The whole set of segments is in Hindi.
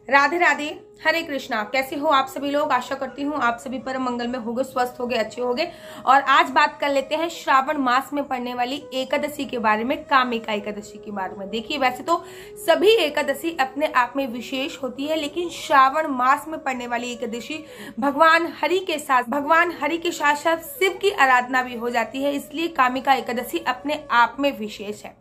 राधे राधे, हरे कृष्णा। कैसे हो आप सभी लोग? आशा करती हूँ आप सभी परम मंगल में होगे, स्वस्थ होगे, अच्छे होगे। और आज बात कर लेते हैं श्रावण मास में पड़ने वाली एकादशी के बारे में, कामिका एकादशी के बारे में। देखिए, वैसे तो सभी एकादशी अपने आप में विशेष होती है, लेकिन श्रावण मास में पड़ने वाली एकादशी भगवान हरि के साथ साथ शिव की आराधना भी हो जाती है, इसलिए कामिका एकादशी अपने आप में विशेष है।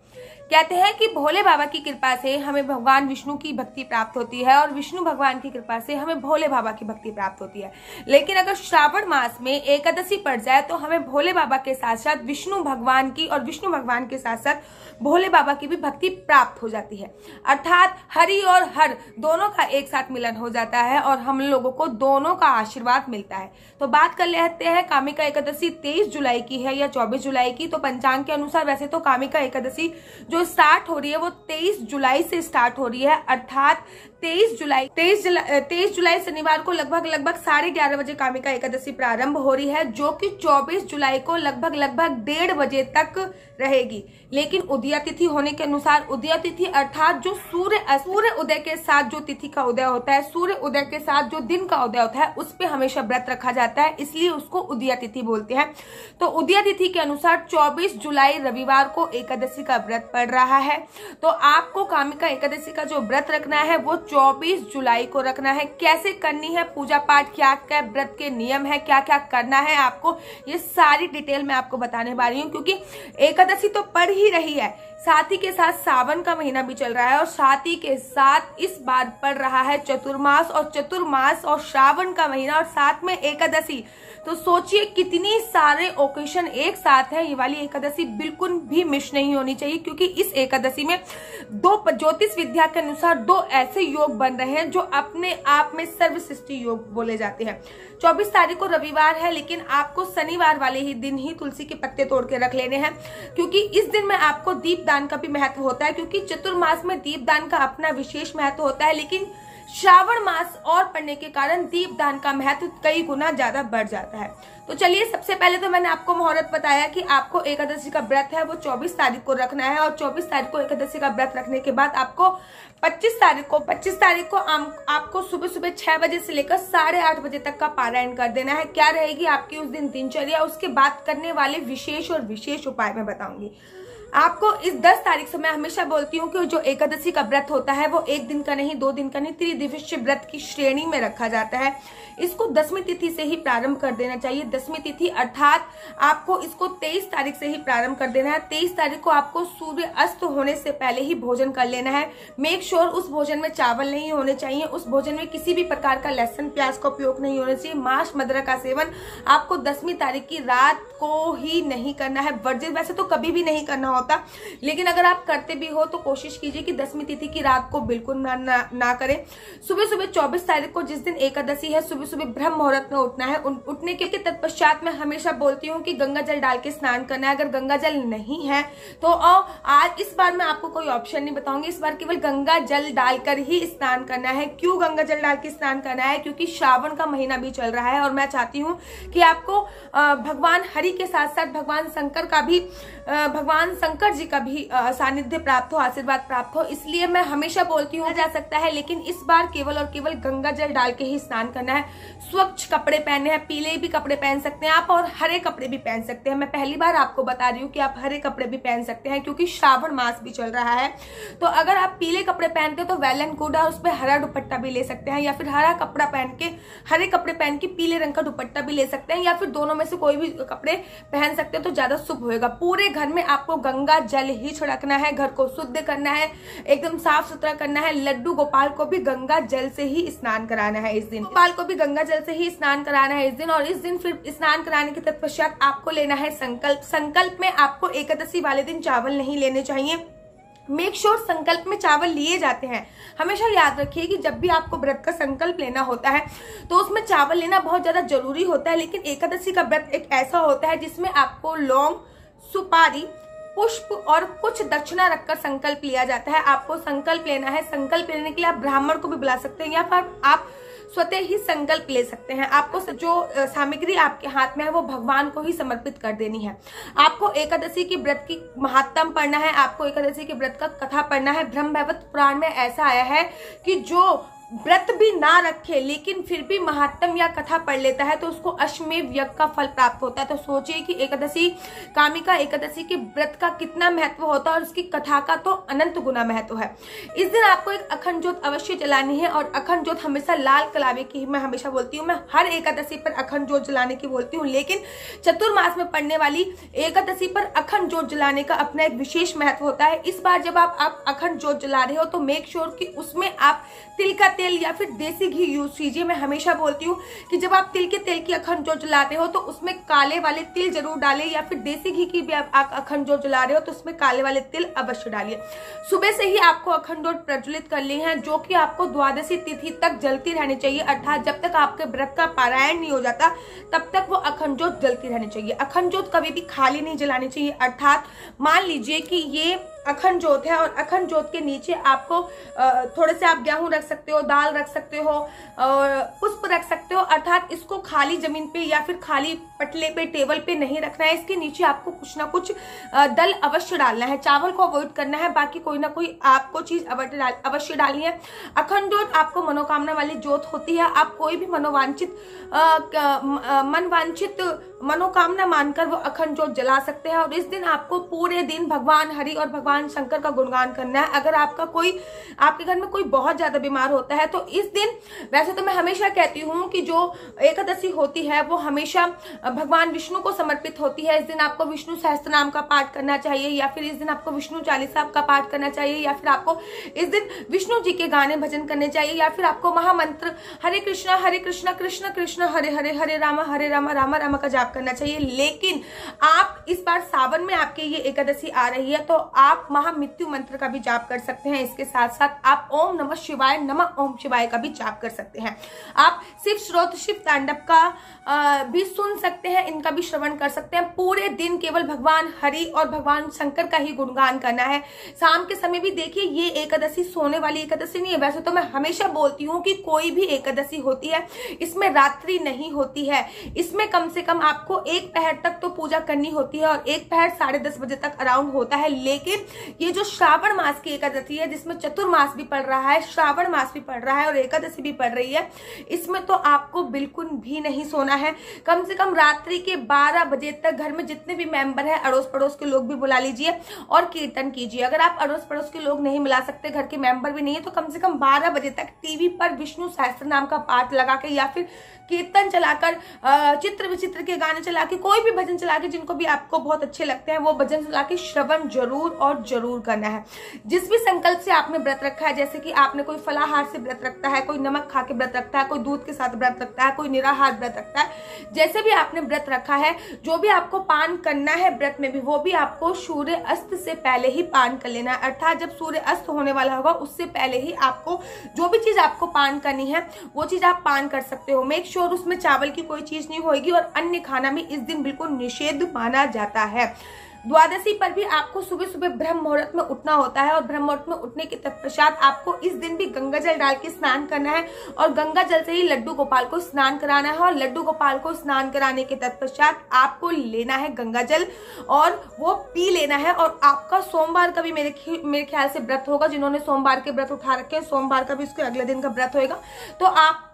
कहते हैं कि भोले बाबा की कृपा से हमें भगवान विष्णु की भक्ति प्राप्त होती है और विष्णु भगवान की कृपा से हमें भोले बाबा की भक्ति प्राप्त होती है। लेकिन अगर श्रावण मास में एकादशी पड़ जाए तो हमें भोले बाबा के साथ साथ विष्णु भगवान की और विष्णु भगवान के साथ साथ भोले बाबा की भी भक्ति प्राप्त हो जाती है। अर्थात हरि और हर दोनों का एक साथ मिलन हो जाता है और हम लोगों को दोनों का आशीर्वाद मिलता है। तो बात कर लेते हैं कामिका एकादशी 23 जुलाई की है या 24 जुलाई की। तो पंचांग के अनुसार वैसे तो कामिका एकादशी जो स्टार्ट हो रही है वो 23 जुलाई से स्टार्ट हो रही है। अर्थात 23 जुलाई शनिवार को लगभग 11:30 बजे कामिका एकादशी प्रारंभ हो रही है, जो कि 24 जुलाई को लगभग 1:30 बजे तक रहेगी। लेकिन उदया तिथि होने के अनुसार, उदया तिथि अर्थात जो सूर्य उदय के साथ जो तिथि का उदय होता है, सूर्य उदय के साथ जो दिन का उदय होता है, उस पे हमेशा व्रत रखा जाता है, इसलिए उसको उदया तिथि बोलते हैं। तो उदया तिथि के अनुसार 24 जुलाई रविवार को एकादशी का व्रत पड़ रहा है। तो आपको कामिका एकादशी का जो व्रत रखना है वो 24 जुलाई को रखना है। कैसे करनी है, पूजा पाठ क्या क्या, व्रत के नियम है, क्या क्या करना है आपको, ये सारी डिटेल मैं आपको बताने वाली हूँ। क्योंकि एकादशी तो पड़ ही रही है, साथ ही के साथ सावन का महीना भी चल रहा है और साथ ही के साथ इस बार पड़ रहा है चतुर्मास और श्रावण का महीना और साथ में एकादशी। तो सोचिए कितनी सारे ओकेशन एक साथ है। ये वाली एकादशी बिल्कुल भी मिस नहीं होनी चाहिए, क्योंकि इस एकादशी में दो ज्योतिष विद्या के अनुसार दो ऐसे योग बन रहे हैं जो अपने आप में सर्वसृष्टि योग बोले जाते हैं। 24 तारीख को रविवार है, लेकिन आपको शनिवार वाले ही दिन ही तुलसी के पत्ते तोड़ के रख लेने हैं, क्योंकि इस दिन में आपको दीपदान का भी महत्व होता है। क्योंकि चतुर्मास में दीपदान का अपना विशेष महत्व होता है, लेकिन श्रावण मास और पड़ने के कारण दीपदान का महत्व कई गुना ज्यादा बढ़ जाता है। तो चलिए, सबसे पहले तो मैंने आपको मुहूर्त बताया कि आपको एकादशी का व्रत है वो 24 तारीख को रखना है और 24 तारीख को एकादशी का व्रत रखने के बाद आपको 25 तारीख को आपको सुबह 6 बजे से लेकर 8:30 बजे तक का पारायण कर देना है। क्या रहेगी आपकी उस दिन दिनचर्या, उसके बाद करने वाले विशेष उपाय मैं बताऊंगी आपको। इस 10 तारीख से मैं हमेशा बोलती हूँ कि जो एकादशी का व्रत होता है वो 1 दिन का नहीं, 2 दिन का नहीं, त्रिदिवसीय व्रत की श्रेणी में रखा जाता है। इसको 10वीं तिथि से ही प्रारंभ कर देना चाहिए। 10वीं तिथि अर्थात आपको इसको 23 तारीख से ही प्रारंभ कर देना है। 23 तारीख को आपको सूर्य अस्त होने से पहले ही भोजन कर लेना है। मेक श्योर उस भोजन में चावल नहीं होने चाहिए, उस भोजन में किसी भी प्रकार का लहसुन प्याज का उपयोग नहीं होना चाहिए। मांस मदिरा का सेवन आपको 10वीं तारीख की रात को ही नहीं करना है। वर्जित वैसे तो कभी भी नहीं करना होता, लेकिन अगर आप करते भी हो तो कोशिश कीजिए कि 10वीं तिथि की रात को बिल्कुल ना करें। सुबह 24 तारीख को जिस दिन एकादशी है, सुबह ब्रह्म मुहूर्त में उठना है। उठने के तत्पश्चात मैं हमेशा बोलती हूँ कि गंगा जल डाल के स्नान करना है। अगर गंगा जल नहीं है तो आज इस बार मैं आपको कोई ऑप्शन नहीं बताऊंगी, इस बार केवल गंगा जल डालकर ही स्नान करना है। क्यों गंगा जल डाल के स्नान करना है? क्योंकि श्रावण का महीना भी चल रहा है और मैं चाहती हूँ कि आपको भगवान हरि के साथ साथ भगवान शंकर जी का भी सानिध्य प्राप्त हो, आशीर्वाद प्राप्त हो। इसलिए मैं हमेशा बोलती हूँ जा सकता है, लेकिन इस बार केवल और केवल गंगा जल डाल के ही स्नान करना है। स्वच्छ कपड़े पहने हैं, पीले भी कपड़े पहन सकते हैं आप और हरे कपड़े भी पहन सकते हैं। मैं पहली बार आपको बता रही हूँ कि आप हरे कपड़े भी पहन सकते हैं, क्योंकि श्रावण मास भी चल रहा है। तो अगर आप पीले कपड़े पहनते हो तो वेल एंड गुड है, उस पर हरा दुपट्टा भी ले सकते हैं, या फिर हरे कपड़े पहन के पीले रंग का दुपट्टा भी ले सकते हैं, या फिर दोनों में से कोई भी कपड़े पहन सकते हैं तो ज्यादा शुभ होएगा। पूरे घर में आपको गंगा जल ही छिड़कना है, घर को शुद्ध करना है, एकदम साफ सुथरा करना है। लड्डू गोपाल को भी गंगा जल से ही स्नान कराना है इस दिन, गोपाल को भी गंगा जल से ही स्नान कराना है इस दिन। और इस दिन फिर स्नान कराने के तत्पश्चात आपको लेना है संकल्प में आपको एकादशी वाले दिन चावल नहीं लेने चाहिए। मेक श्योर संकल्प में चावल लिए जाते हैं। हमेशा याद रखिए कि जब भी आपको व्रत का संकल्प लेना होता है तो उसमें चावल लेना बहुत ज्यादा जरूरी होता है। लेकिन एकादशी का व्रत एक ऐसा होता है जिसमें आपको लौंग, सुपारी, पुष्प और कुछ दक्षिणा रखकर संकल्प लिया जाता है। आपको संकल्प लेना है। संकल्प लेने के लिए आप ब्राह्मण को भी बुला सकते हैं या फिर आप स्वतः ही संकल्प ले सकते हैं। आपको जो सामग्री आपके हाथ में है वो भगवान को ही समर्पित कर देनी है। आपको एकादशी की व्रत की महात्म पढ़ना है, आपको एकादशी के व्रत का कथा पढ़ना है। ब्रह्म वैवर्त पुराण में ऐसा आया है कि जो व्रत भी ना रखे लेकिन फिर भी महात्म या कथा पढ़ लेता है तो उसको अश्वमेध यज्ञ का फल प्राप्त होता है। तो सोचिए कि एकादशी, कामिका एकादशी के व्रत का कितना महत्व होता है और उसकी कथा का तो अनंत गुना महत्व है। इस दिन आपको एक अखंड ज्योत अवश्य जलानी है और अखंड ज्योत हमेशा लाल कलावे की मैं हमेशा बोलती हूँ। मैं हर एकादशी पर अखंड ज्योत जलाने की बोलती हूँ, लेकिन चतुर्मास में पड़ने वाली एकादशी पर अखंड ज्योत जलाने का अपना एक विशेष महत्व होता है। इस बार जब आप अखंड ज्योत जला रहे हो तो मेक श्योर कि उसमें आप तिल का तेल या फिर देसी घी यूज कीजिए। मैं हमेशा बोलती हूँ कि जब आप तिल के तेल की अखंड ज्योत जलाते हो तो उसमें काले वाले तिल जरूर डालें, या फिर देसी घी की भी आप अखंड ज्योत जला रहे हो तो उसमें काले वाले तिल अवश्य डालिए। सुबह से ही आपको अखंड ज्योत प्रज्वलित कर ली है, जो कि आपको द्वादशी तिथि तक जलती रहनी चाहिए, अर्थात जब तक आपके व्रत का पारायण नहीं हो जाता तब तक वो अखंड ज्योत जलती रहनी चाहिए। अखंड ज्योत कभी भी खाली नहीं जलानी चाहिए, अर्थात मान लीजिए कि ये अखंड ज्योत है और अखंड ज्योत के नीचे आपको थोड़े से आप गेहूं रख सकते हो, दाल रख सकते हो और पुष्प रख सकते हो, अर्थात इसको खाली जमीन पे या फिर खाली पटले पे, टेबल पे नहीं रखना है। इसके नीचे आपको कुछ ना कुछ दल अवश्य डालना है, चावल को अवॉइड करना है, बाकी कोई ना कोई आपको चीज अवश्य डालनी है। अखंड ज्योत आपको मनोकामना वाली ज्योत होती है। आप कोई भी मनवांचित मनोकामना मानकर वो अखंड ज्योत जला सकते हैं और इस दिन आपको पूरे दिन भगवान हरि और भगवान शंकर का गुणगान करना है। अगर आपके घर में कोई बहुत ज्यादा बीमार होता है तो इस दिन, वैसे तो मैं हमेशा कहती हूँ कि जो एकादशी होती है वो हमेशा भगवान विष्णु को समर्पित होती है। इस दिन आपको विष्णु सहस्त्र नाम का पाठ करना चाहिए, या फिर इस दिन आपको विष्णु चालीसा का पाठ करना चाहिए, या फिर आपको इस दिन विष्णु जी के गाने भजन करने चाहिए, या फिर आपको महामंत्र हरे कृष्णा कृष्ण कृष्ण हरे हरे, हरे राम राम राम का जाप करना चाहिए। लेकिन आप इस बार सावन में आपके ये एकादशी आ रही है तो आप महामृत्यु मंत्र का भी जाप कर सकते हैं। इसके साथ साथ आप ओम नमः शिवाय ओम शिवाय का भी जाप कर सकते हैं। आप शिव स्तोत्र, शिव तांडव का भी सुन सकते हैं, इनका भी श्रवण कर सकते हैं। पूरे दिन केवल भगवान हरि और भगवान शंकर का ही गुणगान करना है। शाम के समय भी देखिए, ये एकादशी सोने वाली एकादशी नहीं है। वैसे तो मैं हमेशा बोलती हूँ कि कोई भी एकादशी होती है इसमें रात्रि नहीं होती है, इसमें कम से कम आपको एक पहर तक तो पूजा करनी होती है और एक पहर 10:30 बजे तक अराउंड होता है। लेकिन ये जो श्रावण मास की एकादशी है, जिसमें चतुर्मास भी पड़ रहा है, श्रावण मास भी पड़ रहा है और एकादशी भी पड़ रही है, इसमें तो आपको बिल्कुल भी नहीं सोना है। कम से कम रात्रि के 12 बजे तक घर में जितने भी मेंबर है, अड़ोस पड़ोस के लोग भी बुला लीजिए और कीर्तन कीजिए। अगर आप अड़ोस पड़ोस के लोग नहीं मिला सकते, घर के मेंबर भी नहीं है, तो कम से कम 12 बजे तक टीवी पर विष्णु सहस्त्र नाम का पाठ लगा के या फिर कीर्तन चलाकर, चित्र विचित्र के गाने चला के, कोई भी भजन चला के, जिनको भी आपको बहुत अच्छे लगते हैं वो भजन चला के श्रवण जरूर और जरूर करना है। जिस भी संकल्प से आपने व्रत रखा है, जैसे कि आपने कोई फलाहार से व्रत रखता है, कोई नमक खा के व्रत रखता है, कोई दूध के साथ व्रत रखता है, कोई निराहार व्रत रखता है, जैसे भी आपने व्रत रखा है, जो भी आपको पान करना है व्रत में भी, वो भी आपको सूर्य अस्त से पहले ही पान कर लेना है। अर्थात जब सूर्य अस्त होने वाला होगा उससे पहले ही आपको जो भी चीज आपको पान करनी है वो चीज आप पान कर सकते हो। मेक श्योर उसमें चावल की कोई चीज नहीं होगी और अन्य खाना में इस दिन बिल्कुल निषेध माना जाता है। द्वादशी पर भी आपको सुबह सुबह ब्रह्म मुहूर्त में उठना होता है और ब्रह्म मुहूर्त में उठने के तत्पश्चात आपको इस दिन भी गंगा जल डाल के स्नान करना है और गंगा जल से ही लड्डू गोपाल को स्नान कराना है और लड्डू गोपाल को स्नान कराने के तत्पश्चात आपको लेना है गंगा जल और वो पी लेना है। और आपका सोमवार का भी मेरे ख्याल से व्रत होगा। जिन्होंने सोमवार के व्रत उठा रखे हैं, सोमवार का भी उसके अगले दिन का व्रत होगा। तो आपको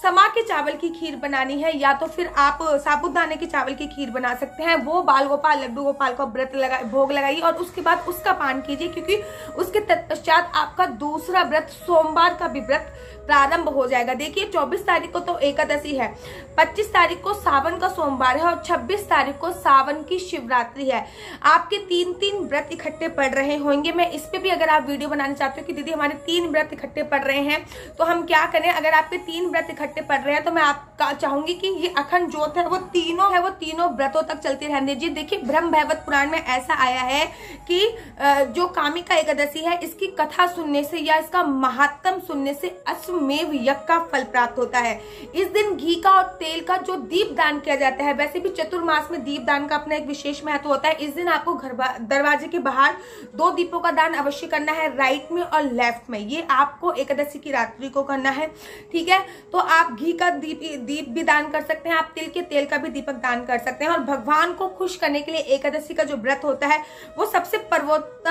समा के चावल की खीर बनानी है या तो फिर आप साबुदाने के चावल की खीर बना सकते हैं। वो बाल गोपाल, लड्डू गोपाल को भोग लगाइए और उसके बाद उसका पान कीजिए, क्योंकि उसके तत्पश्चात आपका दूसरा व्रत, सोमवार का भी व्रत प्रारंभ हो जाएगा। देखिए 24 तारीख को तो एकादशी है, 25 तारीख को सावन का सोमवार है और 26 तारीख को सावन की शिवरात्रि है। आपके 3 व्रत इकट्ठे पड़ रहे होंगे। मैं इस पे भी अगर आप वीडियो बनाना चाहते हो कि दीदी हमारे 3 व्रत इकट्ठे पड़ रहे हैं तो हम क्या करें, अगर आपके 3 व्रत इकट्ठे पड़ रहे हैं तो मैं आपका चाहूंगी कि ये अखंड ज्योत है वो तीनों व्रतों तक चलती रहने दीजिए। देखिए ब्रह्म वैवर्त पुराण में ऐसा आया है कि जो कामिका एकादशी है, इसकी कथा सुनने से या इसका महात्म सुनने से अश्वमेध यज्ञ का फल प्राप्त होता है। इस दिन घी का और तेल का जो दीप दान किया जाता है, वैसे भी चतुर्मास में दीप दान का अपना एक विशेष महत्व होता है। इस दिन आपको दरवाजे के बाहर 2 दीपों का दान अवश्य करना है, राइट में और लेफ्ट में। ये आपको एकादशी की रात्रि को करना है, ठीक है। तो आप घी का दीप भी दान कर सकते हैं, आप तिल के तेल का भी दीपक दान कर सकते हैं। और भगवान को खुश करने के लिए एकादशी का जो व्रत होता है वो सबसे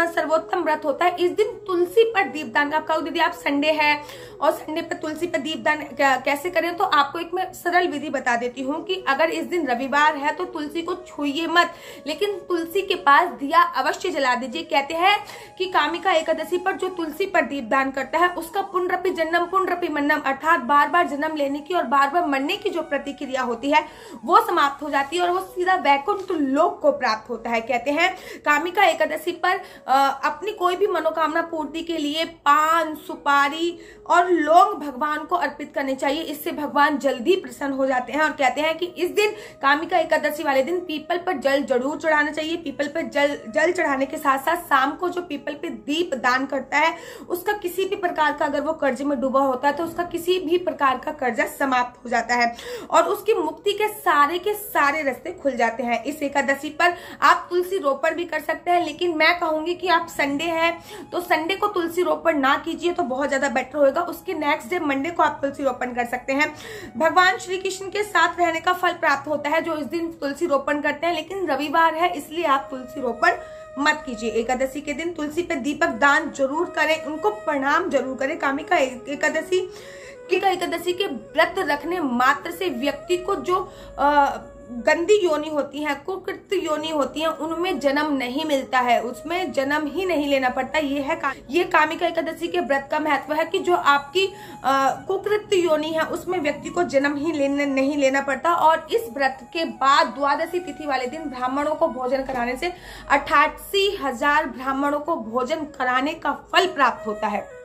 सर्वोत्तम व्रत होता है। इस दिन तुलसी पर दीपदान, आप कहो दीदी आप संडे है और संडे पर तुलसी पर दीपदान कैसे करें, तो आपको एक मैं सरल विधि बता देती हूँ कि अगर इस दिन रविवार है तो तुलसी को छूइए मत, लेकिन तुलसी के पास दिया अवश्य जला दीजिए। कहते हैं कि कामिका एकादशी पर जो तुलसी पर दीपदान करता है उसका पुनरपि जन्म पुनरपि मन्नम, अर्थात बार बार जन्म लेने की और बार बार मरने की जो प्रतिक्रिया होती है वो समाप्त हो जाती है और वो सीधा वैकुंठ लोक को प्राप्त होता है। कहते हैं कामिका एकादशी पर अपनी कोई भी मनोकामना पूर्ति के लिए पान, सुपारी और लौंग भगवान को अर्पित करने चाहिए, इससे भगवान जल्दी प्रसन्न हो जाते हैं। और कहते हैं कि इस दिन कामिका एकादशी वाले दिन पीपल पर जल जरूर चढ़ाना चाहिए। पीपल पर जल चढ़ाने के साथ साथ शाम को जो पीपल पे दीप दान करता है उसका किसी भी प्रकार का, अगर वो कर्ज में डूबा होता है तो उसका किसी भी प्रकार का कर्जा समाप्त हो जाता है और उसकी मुक्ति के सारे रास्ते खुल जाते हैं। इस एकादशी पर आप तुलसी रोपण भी कर सकते हैं, लेकिन मैं कहूंगी कि आप संडे है तो संडे को तुलसी रोपण ना कीजिए तो बहुत ज्यादा बेटर होगा। उसके नेक्स्ट डे मंडे को आप तुलसी रोपण कर सकते हैं। भगवान श्री कृष्ण के साथ रहने का फल प्राप्त होता है जो इस दिन तुलसी रोपण करते हैं, लेकिन रविवार है इसलिए आप तुलसी रोपण मत कीजिए। एकादशी के दिन तुलसी पे दीपक दान जरूर करें, उनको प्रणाम जरूर करें। कामिका एकादशी के व्रत रखने मात्र से व्यक्ति को जो गंदी योनि होती है, कुकृत योनि होती है, उनमें जन्म नहीं मिलता है, उसमें जन्म ही नहीं लेना पड़ता। ये कामिका एकादशी के व्रत का महत्व है कि जो आपकी कुकृत योनि है उसमें व्यक्ति को जन्म ही नहीं लेना पड़ता। और इस व्रत के बाद द्वादशी तिथि वाले दिन ब्राह्मणों को भोजन कराने से 88,000 ब्राह्मणों को भोजन कराने का फल प्राप्त होता है।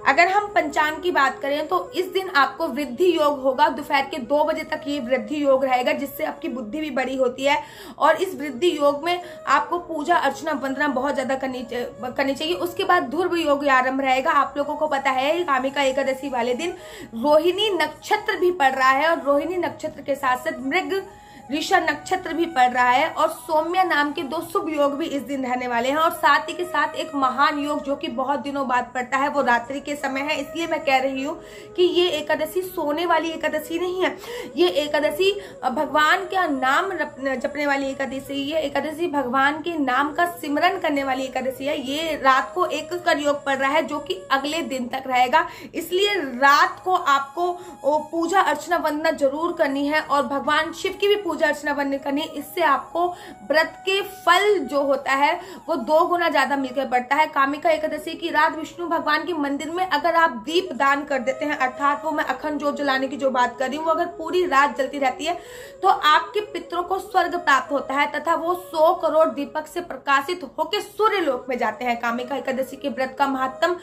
अगर हम पंचांग की बात करें तो इस दिन आपको वृद्धि योग होगा, दोपहर के 2 बजे तक ये वृद्धि योग रहेगा जिससे आपकी बुद्धि भी बड़ी होती है। और इस वृद्धि योग में आपको पूजा अर्चना वंदना बहुत ज्यादा करनी चाहिए। उसके बाद ध्रुव योग आरंभ रहेगा। आप लोगों को पता है कामिका एकादशी वाले दिन रोहिणी नक्षत्र भी पड़ रहा है और रोहिणी नक्षत्र के साथ साथ मृग ऋषा नक्षत्र भी पड़ रहा है और सौम्या नाम के 2 शुभ योग भी इस दिन रहने वाले हैं। और साथ ही के साथ एक महान योग जो कि बहुत दिनों बाद पड़ता है वो रात्रि के समय है। इसलिए मैं कह रही हूँ कि ये एकादशी सोने वाली एकादशी नहीं है, ये एकादशी भगवान का नाम जपने वाली एकादशी, ये एकादशी भगवान के नाम का सिमरन करने वाली एकादशी है। ये रात को एक कर योग पड़ रहा है जो कि अगले दिन तक रहेगा, इसलिए रात को आपको पूजा अर्चना वंदना जरूर करनी है और भगवान शिव की भी पूजा अर्चना वंदना करनी। इससे आपको व्रत के फल जो होता है वो 2 गुना ज्यादा मिलकर बढ़ता है। कामिका एकादशी की रात विष्णु भगवान के मंदिर में अगर आप दीप दान कर देते हैं, अर्थात वो मैं अखंड जोत जलाने की जो बात कर रही हूँ वो अगर पूरी रात जलती रहती है तो आपके पितरों को स्वर्ग प्राप्त होता है तथा वो 100 करोड़ दीपक से प्रकाशित होकर सूर्य लोक में जाते हैं। कामिका एकादशी के व्रत का महत्व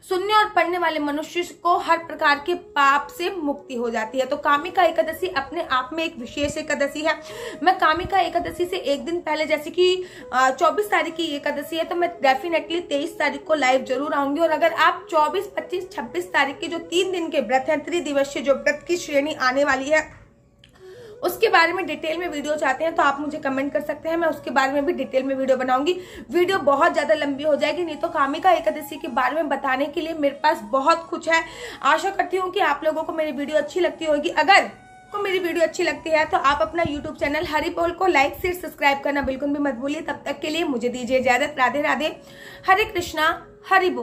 सुनने और पढ़ने वाले मनुष्य को हर प्रकार के पाप से मुक्ति हो जाती है। तो कामिका एकादशी अपने आप में एक विशेष एकादशी है। मैं कामिका एकादशी से एक दिन पहले, जैसे कि 24 तारीख की एकादशी है तो मैं डेफिनेटली 23 तारीख को लाइव जरूर आऊंगी। और अगर आप 24, 25, 26 तारीख के जो 3 दिन के व्रत हैं, त्रिदिवसीय जो व्रत की श्रेणी आने वाली है उसके बारे में डिटेल में वीडियो चाहते हैं तो आप मुझे कमेंट कर सकते हैं, मैं उसके बारे में भी डिटेल में वीडियो बनाऊंगी। वीडियो बहुत ज्यादा लंबी हो जाएगी, नहीं तो कामिका एकादशी के बारे में बताने के लिए मेरे पास बहुत कुछ है। आशा करती हूँ कि आप लोगों को मेरी वीडियो अच्छी लगती होगी। अगर आपको मेरी वीडियो अच्छी लगती है तो आप अपना YouTube चैनल हरि बोल को लाइक शेयर सब्सक्राइब करना बिल्कुल भी मत भूलिए। तब तक के लिए मुझे दीजिए इजाजत। राधे राधे, हरे कृष्णा, हरि बोल।